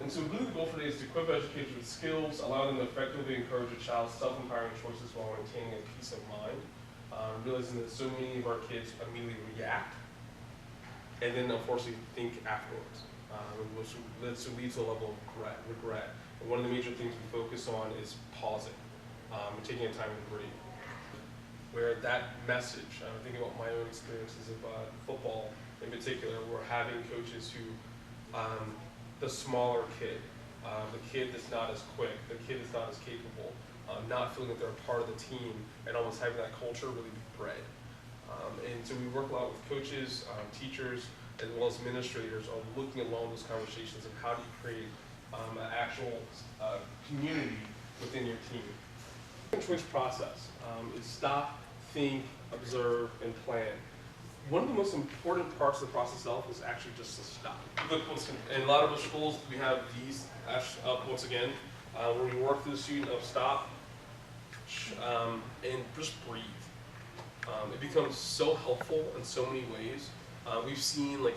And so really the goal for today is to equip educators with skills, allow them to effectively encourage a child's self-empowering choices while maintaining a peace of mind. Realizing that so many of our kids immediately react and then unfortunately think afterwards, which leads to a level of regret. And one of the major things we focus on is pausing and taking a time to breathe. Where that message, I'm thinking about my own experiences of football in particular, where having coaches who, the smaller kid, the kid that's not as quick, the kid that's not as capable, not feeling that they're a part of the team, and almost having that culture really be bred. And so we work a lot with coaches, teachers, as well as administrators on looking along those conversations of how do you create an actual community within your team. The choice process is stop, think, observe, and plan. One of the most important parts of the process itself is actually just to stop. In a lot of our schools, we have these, once again, where we work through the student of stop and just breathe. It becomes so helpful in so many ways. We've seen like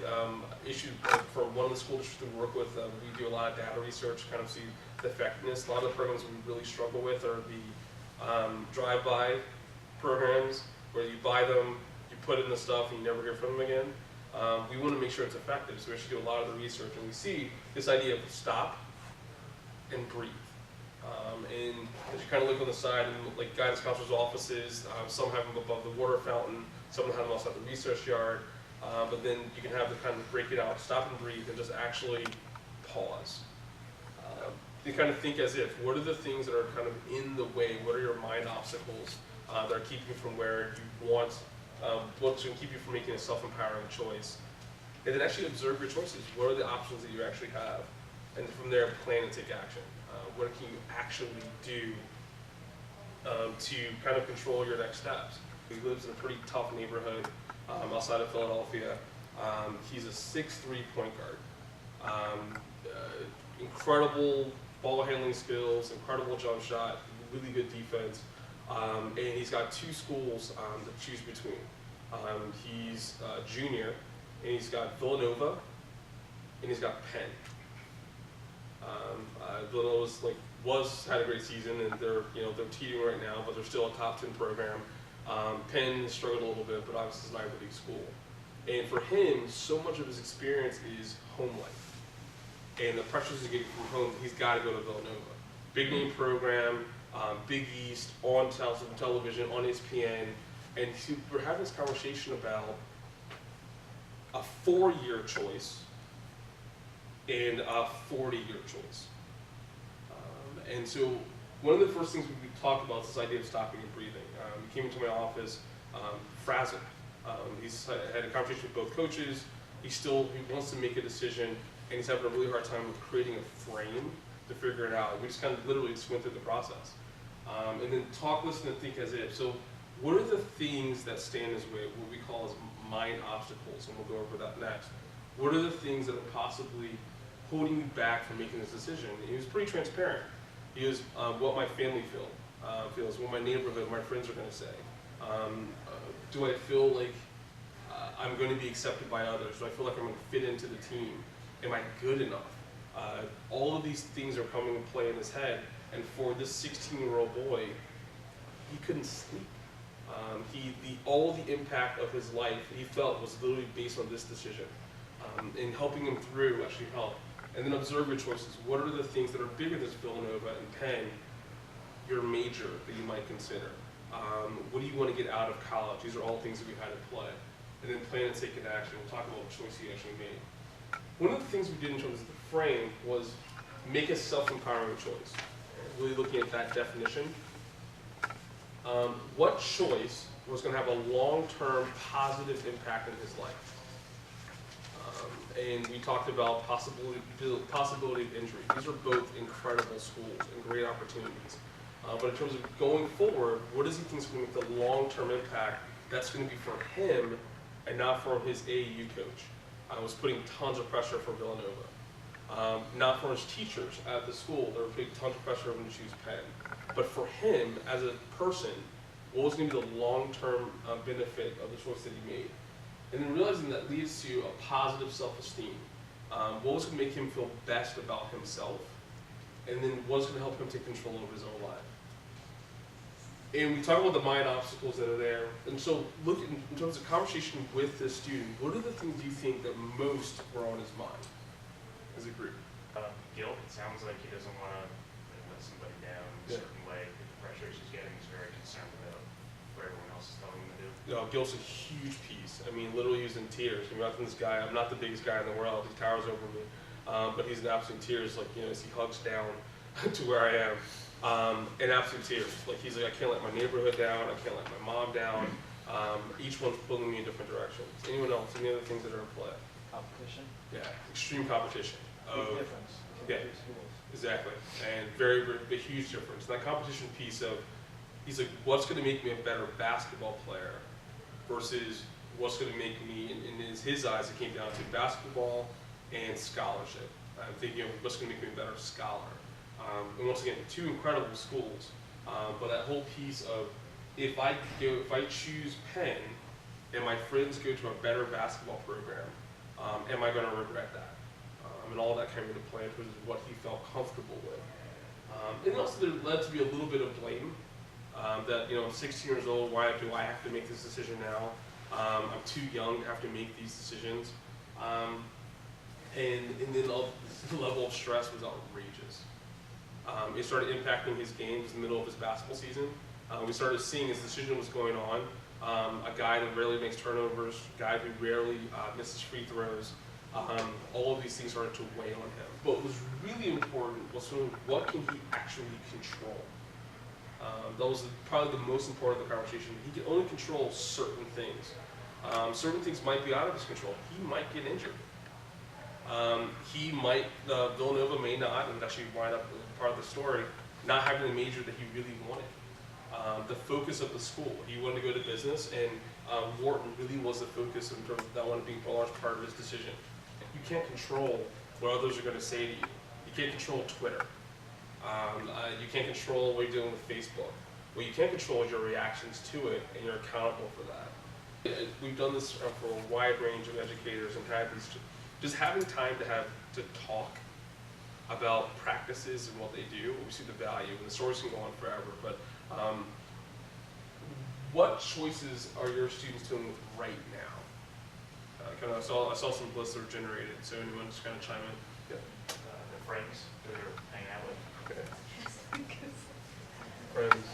issues for one of the school districts we work with. We do a lot of data research to kind of see the effectiveness. A lot of the programs we really struggle with are the drive-by programs where you buy them, you put in the stuff, and you never hear from them again. We want to make sure it's effective, so we actually do a lot of the research, and we see this idea of stop and breathe. And as you kind of look on the side, and like guidance counselors' offices, some have them above the water fountain, some have them also at the research yard, but then you can have to kind of break it out, stop and breathe, and just actually pause. You kind of think as if, what are the things that are kind of in the way? What are your mind obstacles that are keeping you from where you want, what's going to keep you from making a self-empowering choice? And then actually observe your choices. What are the options that you actually have? And from there, plan and take action. What can you actually do to kind of control your next steps? He lives in a pretty tough neighborhood outside of Philadelphia. He's a 6'3" point guard. Incredible ball handling skills, incredible jump shot, really good defense. And he's got two schools to choose between. He's a junior, and he's got Villanova, and he's got Penn. Villanova's had a great season, and they're teetering right now, but they're still a top 10 program. Penn has struggled a little bit, but obviously it's not a big school. And for him, so much of his experience is home life. And the pressures he's getting from home, he's got to go to Villanova. Big name program, Big East, on television, on ESPN. And we're having this conversation about a 4-year choice and a 40-year choice. And so one of the first things we talked about is this idea of stopping and breathing. He came into my office frazzled. He's had a conversation with both coaches. He wants to make a decision, and he's having a really hard time with creating a frame to figure it out. We just kind of literally just went through the process. And then talk, listen, and think as if. So what are the things that stand in his way, what we call as mind obstacles, and we'll go over that next. What are the things that are possibly holding you back from making this decision? And he was pretty transparent. He was what my family feels, what my neighborhood, my friends are going to say. Do I feel like I'm going to be accepted by others? Do I feel like I'm going to fit into the team? Am I good enough? All of these things are coming into play in his head, and for this 16-year-old boy, he couldn't sleep. All the impact of his life, he felt, was literally based on this decision. And helping him through actually helped. And then observe your choices. What are the things that are bigger than Villanova and Penn, your major that you might consider? What do you want to get out of college? These are all things that we had at play. And then plan and take an action. We'll talk about what choice he actually made. One of the things we did in terms of the frame was make a self-empowering choice. Really looking at that definition. What choice was going to have a long-term positive impact in his life? And we talked about possibility of injury. These are both incredible schools and great opportunities. But in terms of going forward, what does he think is going to make the long-term impact that's going to be for him and not for his AAU coach? Was putting tons of pressure for Villanova. Not for his teachers at the school, they were putting tons of pressure on him to choose Penn. But for him, as a person, what was going to be the long-term benefit of the choice that he made? And then realizing that leads to a positive self-esteem. what was going to make him feel best about himself, and then what's going to help him take control of his own life. And we talk about the mind obstacles that are there. And so look in terms of conversation with the student, what are the things you think that most were on his mind as a group? Guilt. It sounds like he doesn't want to let somebody down in a certain way. The pressure he's getting is very concerned about what everyone else is telling him to do. Guilt's a huge piece. I mean, literally he's in tears. I mean, this guy, I'm not the biggest guy in the world. He towers over me. But he's in absolute tears, like, as he hugs down to where I am. In absolute tears. Like, he's like, I can't let my neighborhood down, I can't let my mom down. Each one's pulling me in different directions. Anyone else? Any other things that are in play? Competition. Yeah, extreme competition. Big difference. Yeah, exactly. And very, very big, huge difference. And that competition piece of, he's like, what's going to make me a better basketball player versus what's going to make me, in his eyes, it came down to basketball and scholarship. I'm thinking of what's going to make me a better scholar. And once again, two incredible schools, but that whole piece of if I choose Penn and my friends go to a better basketball program, am I going to regret that? And all that came into play in terms of what he felt comfortable with. And also there led to be a little bit of blame that, I'm 16 years old, why do I have to make this decision now? I'm too young to have to make these decisions. And then the level of stress was outrageous. It started impacting his games in the middle of his basketball season. We started seeing as the decision was going on, a guy that rarely makes turnovers, a guy who rarely misses free throws. All of these things started to weigh on him. What was really important was sort of what can he actually control? That was probably the most important of the conversation. He can only control certain things. Certain things might be out of his control. He might get injured. Villanova may not, and actually wind up part of the story, not having the major that he really wanted. The focus of the school, he wanted to go to business, and Wharton really was the focus in terms of that one being a large part of his decision. You can't control what others are going to say to you. You can't control Twitter. You can't control what you're doing with Facebook. What you can control is your reactions to it, and you're accountable for that. We've done this for a wide range of educators and had these, just having time to talk about practices and what they do. We see the value, and the stories can go on forever. But what choices are your students dealing with right now? I saw some lists that were generated. So anyone just kind of chime in? Yeah. The friends that they're hanging out with. Okay. Friends.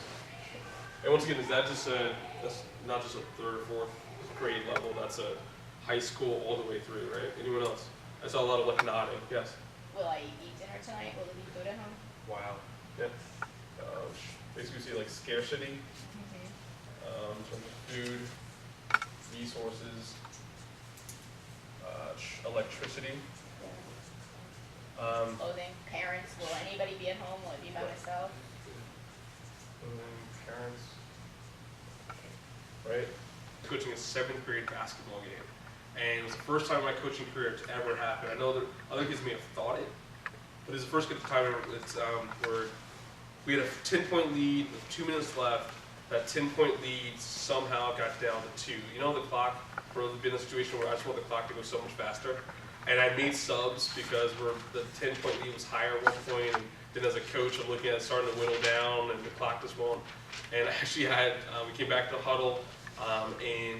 And once again, is that just that's not just a third or fourth grade level? That's a high school all the way through, right? Anyone else? I saw a lot of like nodding. Yes. Will I eat dinner tonight? Will it be food at home? Wow. Yeah. Basically, we see like scarcity, in terms of food, resources, electricity. Clothing, parents, will anybody be at home? Will it be by myself? Parents. Right? Coaching a 7th grade basketball game. And it was the first time in my coaching career it's ever happened. I know that other kids may have thought it, but it was the first time where we had a 10-point lead with 2 minutes left. That 10-point lead somehow got down to 2. You know the clock, where there's been a situation where I just want the clock to go so much faster. And I made subs because the 10-point lead was higher at one point, and then as a coach I'm looking at it starting to whittle down and the clock just won't. And I actually had, we came back to the huddle, and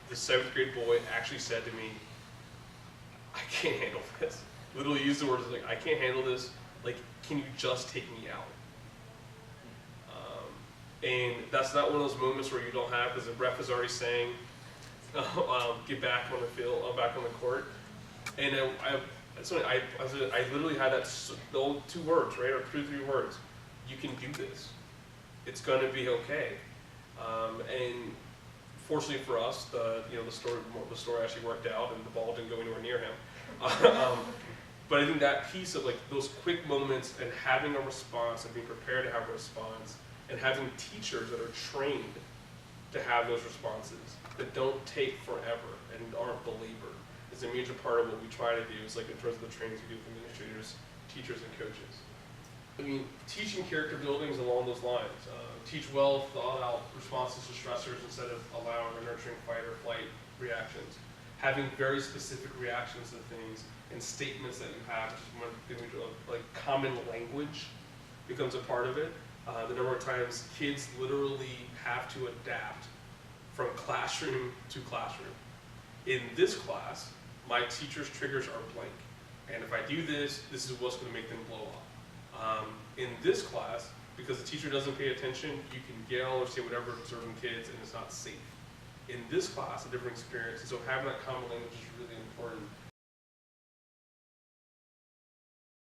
the 7th grade boy actually said to me, I can't handle this. Literally used the words like, I can't handle this, like, can you just take me out? And that's not one of those moments where you don't have, because the ref is already saying, get back on the field, back on the court. And I literally had the old 2 words, right, or 2 or 3 words. You can do this. It's going to be okay. And fortunately for us, the story actually worked out, and the ball didn't go anywhere near him. But I think that piece of like those quick moments and having a response and being prepared to have a response, and having teachers that are trained to have those responses that don't take forever and aren't belabored is a major part of what we try to do. Is like in terms of the trainings we give administrators, teachers, and coaches. I mean, teaching character building is along those lines. Teach well, thought out responses to stressors instead of allowing or nurturing fight or flight reactions. having very specific reactions to things and statements that you have, just one thing like common language becomes a part of it. The number of times kids literally have to adapt from classroom to classroom. In this class, my teacher's triggers are blank. And if I do this, this is what's gonna make them blow up. In this class, because the teacher doesn't pay attention, you can yell or say whatever to certain kids and it's not safe. In this class, a different experience, and so having that common language is really important.